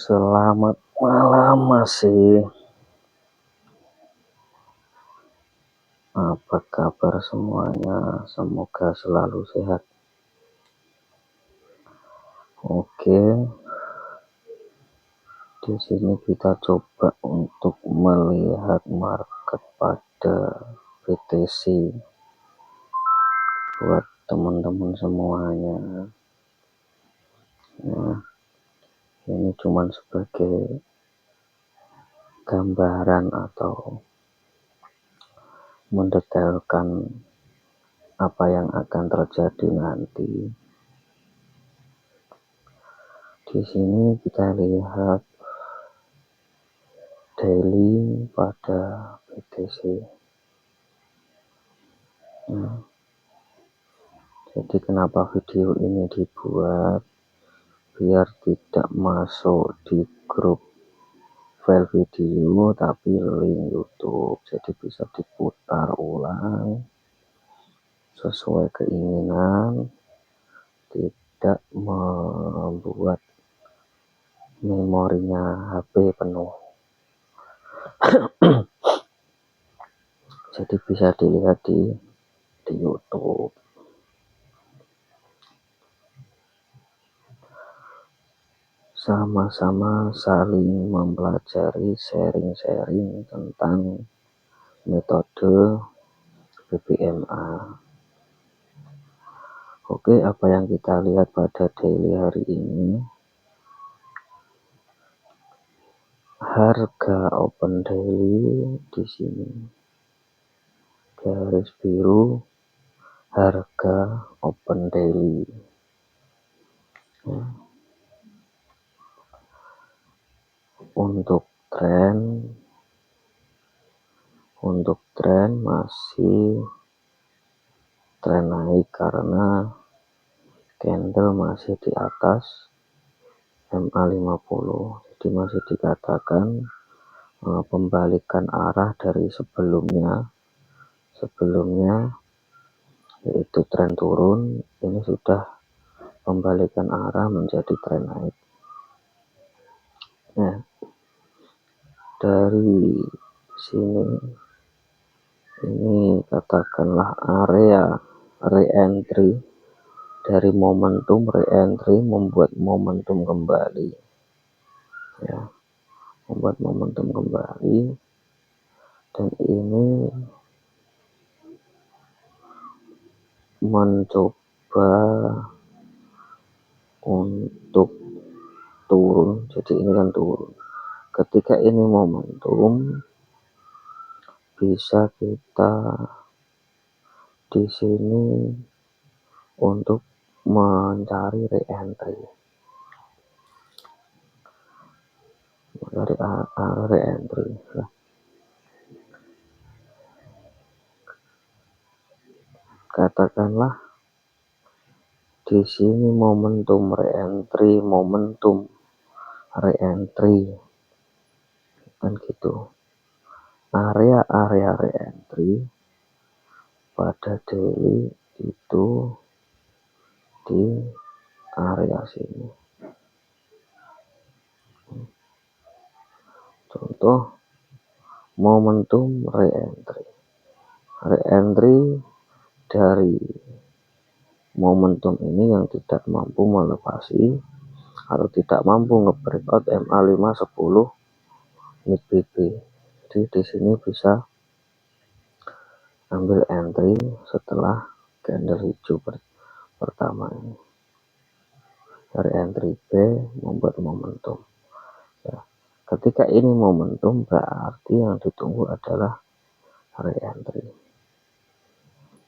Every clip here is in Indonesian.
Selamat malam masih. Apa kabar semuanya? Semoga selalu sehat. Oke, di sini kita coba untuk melihat market pada BTC buat teman-teman semuanya. Nah, ini cuman sebagai gambaran atau mendetailkan apa yang akan terjadi nanti. Di sini kita lihat daily pada BTC. Jadi kenapa video ini dibuat, biar tidak masuk di grup file video tapi link YouTube, jadi bisa diputar ulang sesuai keinginan, tidak membuat memorinya HP penuh. Jadi bisa dilihat di YouTube. Sama-sama saling mempelajari, sharing-sharing tentang metode BBMA. Oke, apa yang kita lihat pada daily hari ini? Harga open daily di sini garis biru, harga open daily. Untuk tren masih tren naik karena candle masih di atas MA50, jadi masih dikatakan pembalikan arah dari sebelumnya yaitu tren turun, ini sudah pembalikan arah menjadi tren naik. Nah, dari sini ini katakanlah area re-entry, dari momentum re-entry membuat momentum kembali, ya, membuat momentum kembali, dan ini mencoba untuk turun, jadi ini kan turun. Ketika ini momentum, bisa kita di sini untuk mencari re-entry, nah, katakanlah di sini momentum re-entry kan gitu. Area re-entry pada daily itu di area sini. Contoh momentum re-entry dari momentum ini yang tidak mampu melepasi atau tidak mampu nge-breakout MA510 mid BB. Jadi di sini bisa ambil entry setelah candle hijau pertama ini. Dari entry B membuat momentum. Ya, ketika ini momentum berarti yang ditunggu adalah re-entry.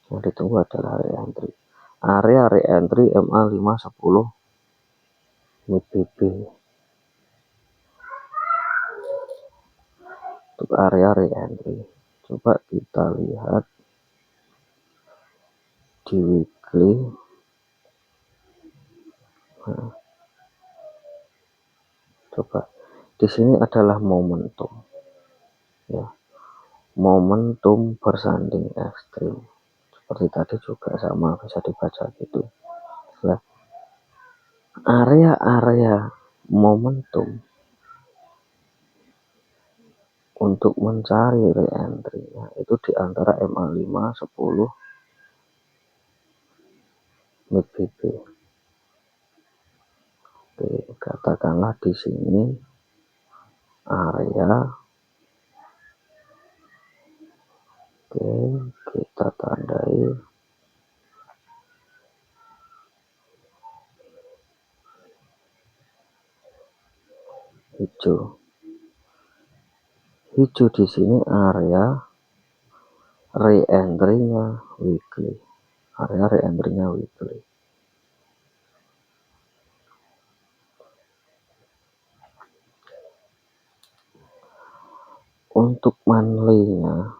Yang ditunggu adalah re-entry. Area re-entry MA510 mid BB. Untuk area re-entry, coba kita lihat di weekly. Nah, coba di sini adalah momentum, ya, momentum bersanding ekstrim. Seperti tadi juga sama, bisa dibaca gitu. Nah, area momentum untuk mencari re-entry-nya itu di antara MA5 10 MACD. Oke, katakanlah di sini area. Oke, kita tandai hijau. Hijau di sini area re-entry-nya weekly. Area re-entry-nya weekly. Untuk monthly-nya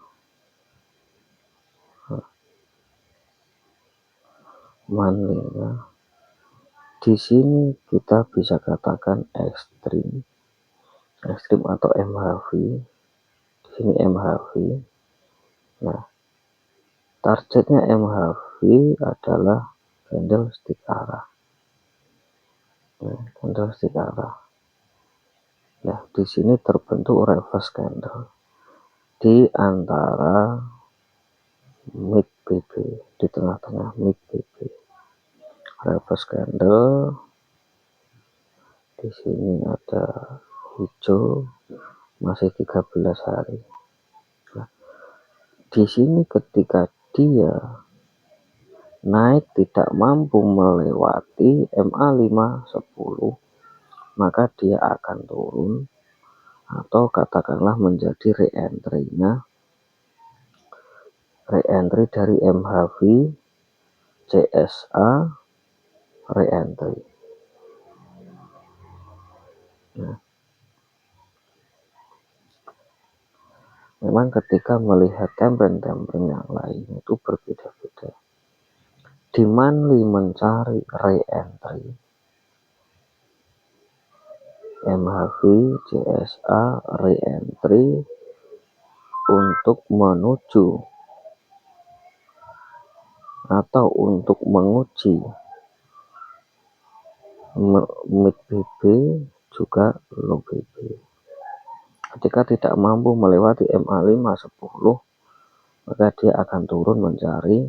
di sini kita bisa katakan ekstrim atau MHV. Di sini MHV. Nah, targetnya MHV adalah candlestick arah. Candlestick arah. Nah, di sini terbentuk reverse candle di antara MACD, di tengah-tengah MACD. Reverse candle. Di sini ada hijau, masih 13 hari. Nah, di sini ketika dia naik tidak mampu melewati MA5 10, maka dia akan turun atau katakanlah menjadi re-entry dari MHV CSA re-entry. Nah, memang ketika melihat template yang lain itu berbeda-beda. Di monthly mencari re-entry MHV CSA re-entry untuk menuju atau untuk menguji mid BB juga low BB. Ketika tidak mampu melewati MA5 10, maka dia akan turun mencari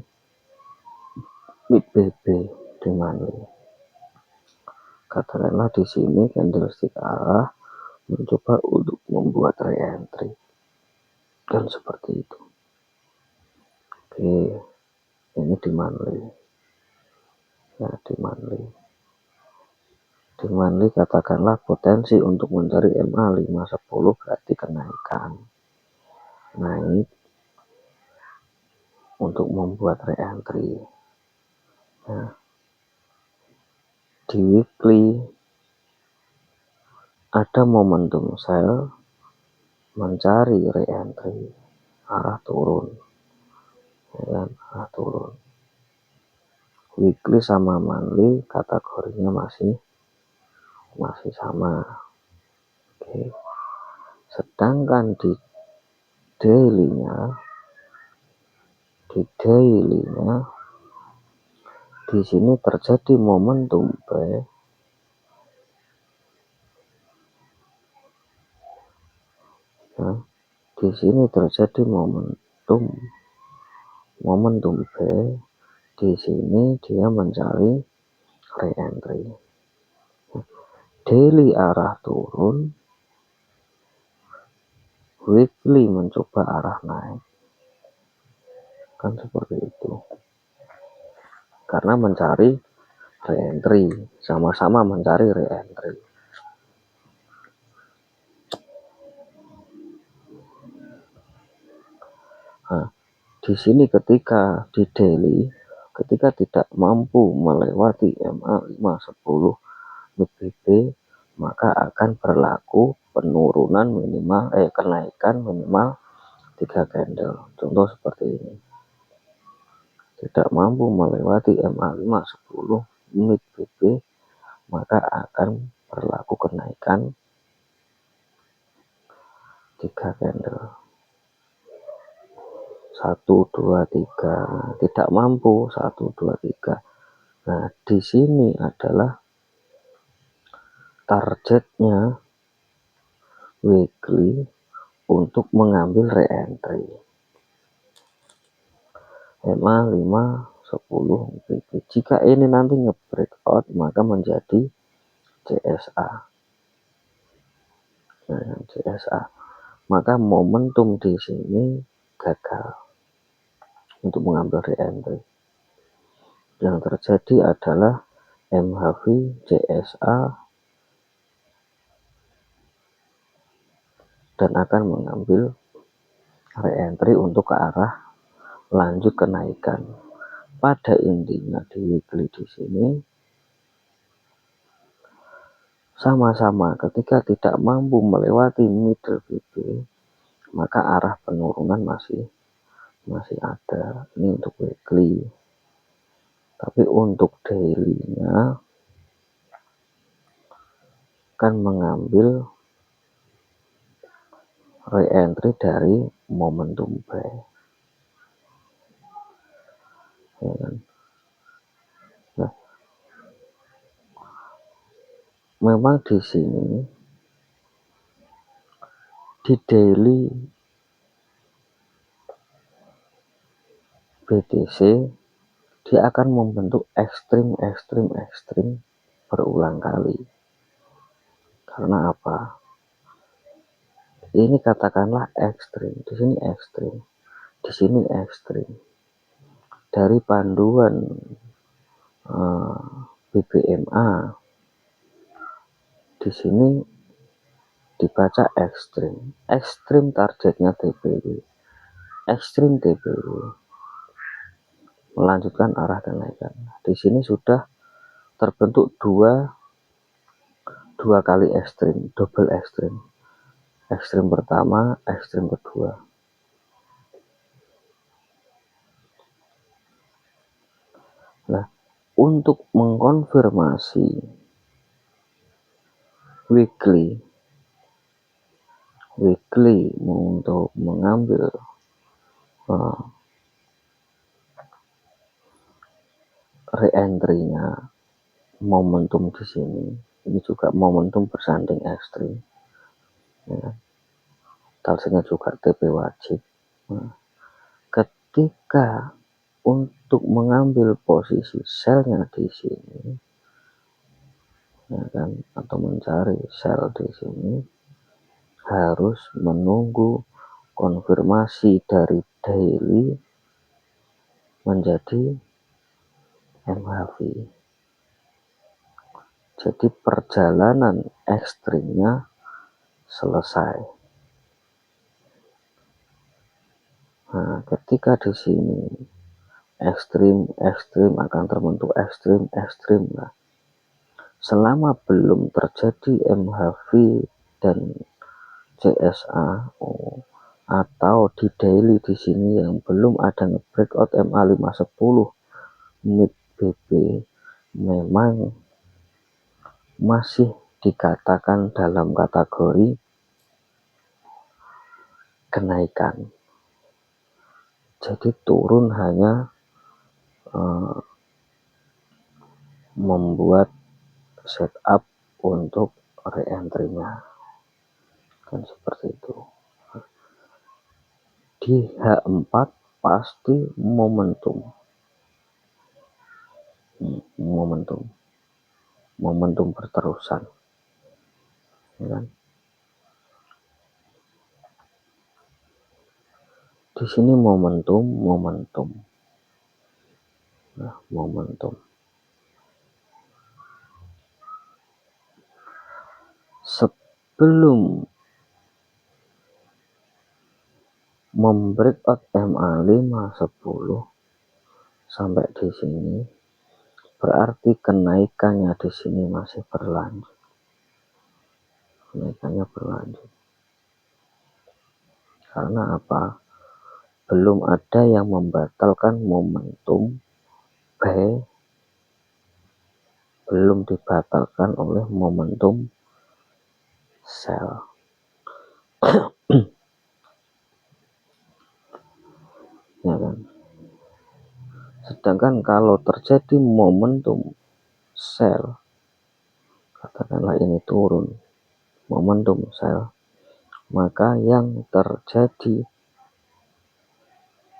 mid BB di monthly. Katakanlah di sini candlestick arah mencoba untuk membuat re-entry dan seperti itu. Oke, ini di monthly. Ya, di monthly katakanlah potensi untuk mencari MA5 10 berarti kenaikan. Naik untuk membuat re-entry. Nah, di weekly ada momentum sell mencari re-entry arah turun. Ya, arah turun. Weekly sama monthly kategorinya masih sama. Oke. Sedangkan di daily-nya di sini terjadi momentum buy. Nah, di sini terjadi momentum buy. Di sini dia mencari re-entry. Daily arah turun, weekly mencoba arah naik. Kan seperti itu. Karena mencari re-entry, sama-sama mencari re-entry. Nah, di sini ketika di daily, ketika tidak mampu melewati MA5 10 MACD, maka akan berlaku penurunan minimal kenaikan minimal 3 candle. Contoh seperti ini. Tidak mampu melewati MA5 10 MACD, maka akan berlaku kenaikan 3 candle. 1 2 3. Tidak mampu 1 2 3. Nah, di sini adalah targetnya weekly untuk mengambil re-entry. MA 5, 10 BP. Jika ini nanti nge-breakout, maka menjadi CSA. Nah, CSA. Maka momentum di sini gagal untuk mengambil re-entry. Yang terjadi adalah MHV CSA dan akan mengambil re-entry untuk ke arah lanjut kenaikan. Pada intinya di weekly di sini sama-sama ketika tidak mampu melewati middle BP, maka arah penurunan masih ada. Ini untuk weekly. Tapi untuk daily-nya kan mengambil re-entry dari momentum buy. Ya kan? Nah, memang di sini di daily BTC dia akan membentuk ekstrim berulang kali. Karena apa? Ini katakanlah ekstrim, di sini ekstrim, di sini ekstrim. Dari panduan BBMA di sini dibaca ekstrim targetnya TPW, ekstrim TPW melanjutkan arah kenaikan. Di sini sudah terbentuk dua kali ekstrim, double ekstrim. Ekstrim pertama, ekstrim kedua. Nah, untuk mengkonfirmasi weekly untuk mengambil re-entry-nya momentum di sini. Ini juga momentum bersanding ekstrim. Ya. Talsingnya juga TP wajib. Nah, ketika untuk mengambil posisi sell-nya di sini, ya kan, atau mencari sell di sini, harus menunggu konfirmasi dari daily menjadi MHV. Jadi perjalanan ekstrimnya selesai. Nah, ketika di sini ekstrim akan terbentuk ekstrim. Nah, selama belum terjadi MHV dan CSA atau di daily di sini yang belum ada nge-breakout MA 510 mid BP, memang masih dikatakan dalam kategori kenaikan. Jadi turun hanya membuat setup untuk re-entry-nya, kan seperti itu. Di H4 pasti momentum berterusan, ya kan? Di sini momentum. Nah, momentum. Sebelum membreakout MA 510 sampai di sini, berarti kenaikannya di sini masih berlanjut. Karena apa? Belum ada yang membatalkan momentum buy, belum dibatalkan oleh momentum sell. Ya kan? Sedangkan kalau terjadi momentum sell, katakanlah ini turun, momentum sell, maka yang terjadi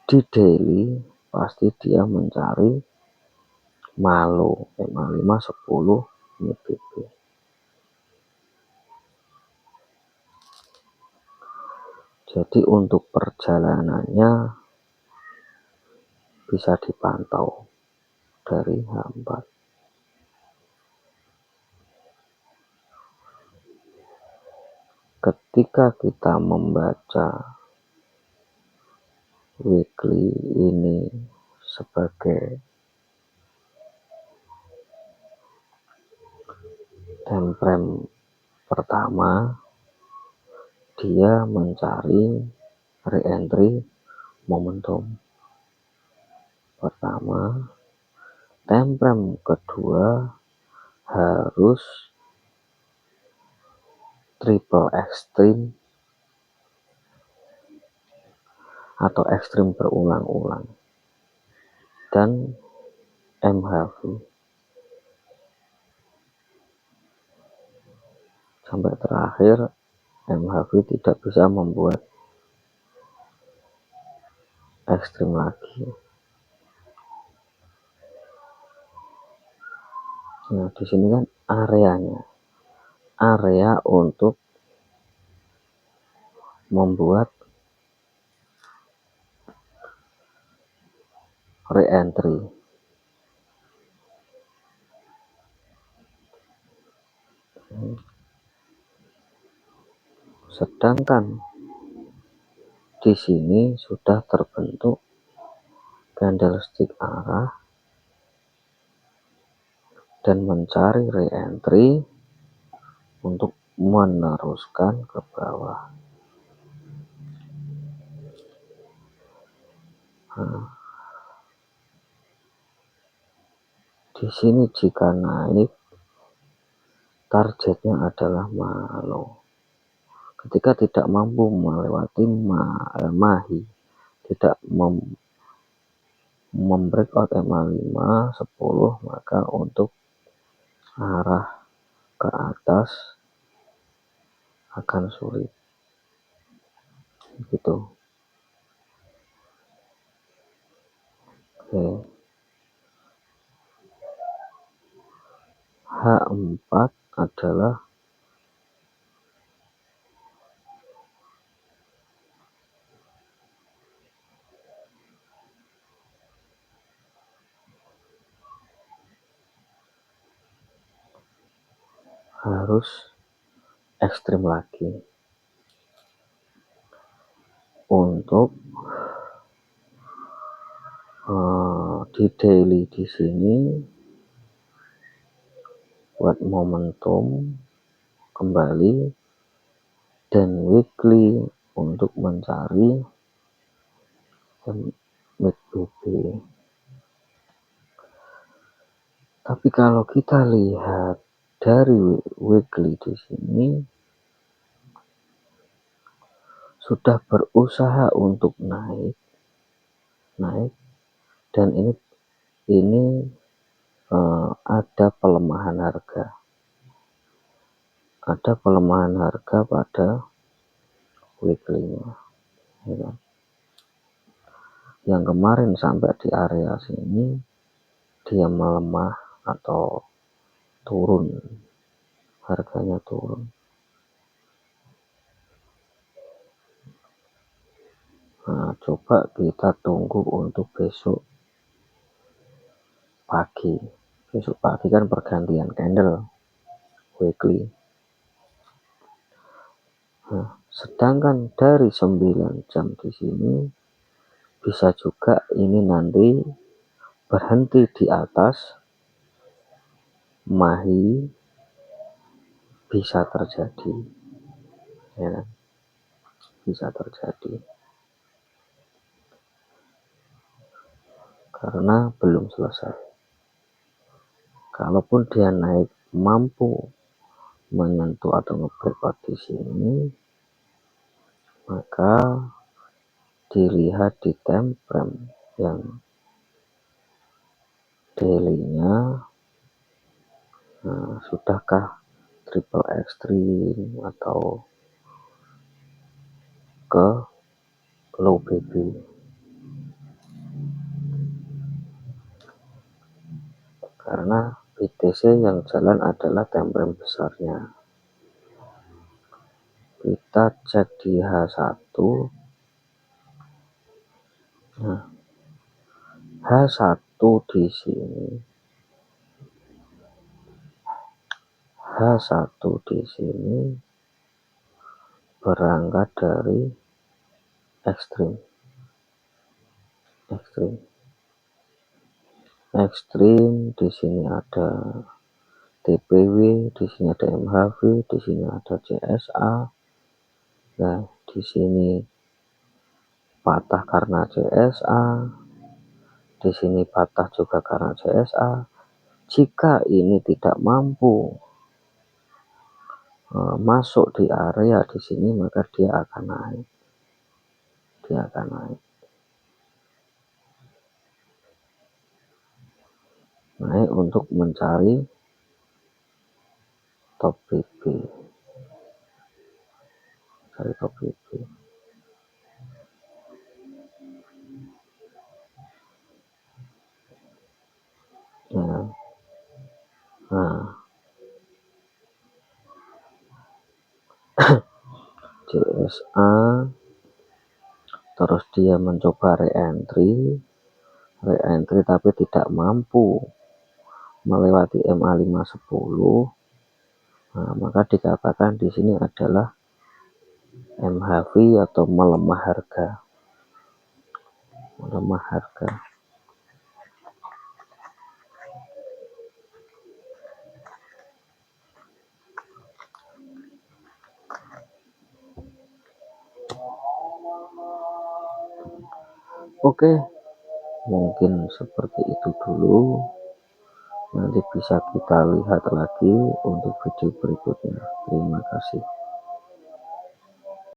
di daily pasti dia mencari malo EMA 5 10 MIB. Jadi untuk perjalanannya bisa dipantau dari H4. Ketika kita membaca weekly ini sebagai time frame pertama, dia mencari re-entry momentum pertama. Time frame kedua harus triple extreme atau ekstrim berulang-ulang dan MHV sampai terakhir MHV tidak bisa membuat ekstrim lagi. Nah, di sini kan areanya, area untuk membuat re-entry. Sedangkan di sini sudah terbentuk candlestick arah dan mencari re-entry untuk meneruskan ke bawah. Nah, di sini jika naik targetnya adalah malo. Ketika tidak mampu melewati mahi, tidak membreakout EMA 5 10, maka untuk arah ke atas akan sulit. Gitu. Oke. H4 adalah harus ekstrim lagi. Untuk di daily di sini buat momentum kembali dan weekly untuk mencari MACD. Tapi kalau kita lihat dari weekly di sini sudah berusaha untuk naik dan ini ada pelemahan harga. Ada pelemahan harga pada weekly-nya. Ya. Yang kemarin sampai di area sini dia melemah atau turun, harganya turun. Nah, coba kita tunggu untuk besok pagi. Besok pagi kan pergantian candle weekly. Nah, sedangkan dari 9 jam di sini bisa juga ini nanti berhenti di atas mahi, bisa terjadi, ya, bisa terjadi karena belum selesai. Kalaupun dia naik mampu menyentuh atau nge-breakout di sini, maka dilihat di time frame yang daily-nya. Nah, sudahkah triple extreme atau ke low BB. Karena BTC yang jalan adalah time frame besarnya. Kita cek di H1. Nah, H1 di sini. H1 di sini berangkat dari ekstrim di sini ada TPW, di sini ada MHV, di sini ada CSA. Nah, di sini patah karena CSA, di sini patah juga karena CSA. Jika ini tidak mampu masuk di area di sini, maka dia akan naik. Naik untuk mencari top BB. Ya. Nah, CSA, terus dia mencoba re-entry tapi tidak mampu melewati MA 510. Nah, maka dikatakan di sini adalah MHV atau melemah harga. Oke, mungkin seperti itu dulu. Nanti bisa kita lihat lagi untuk video berikutnya. Terima kasih.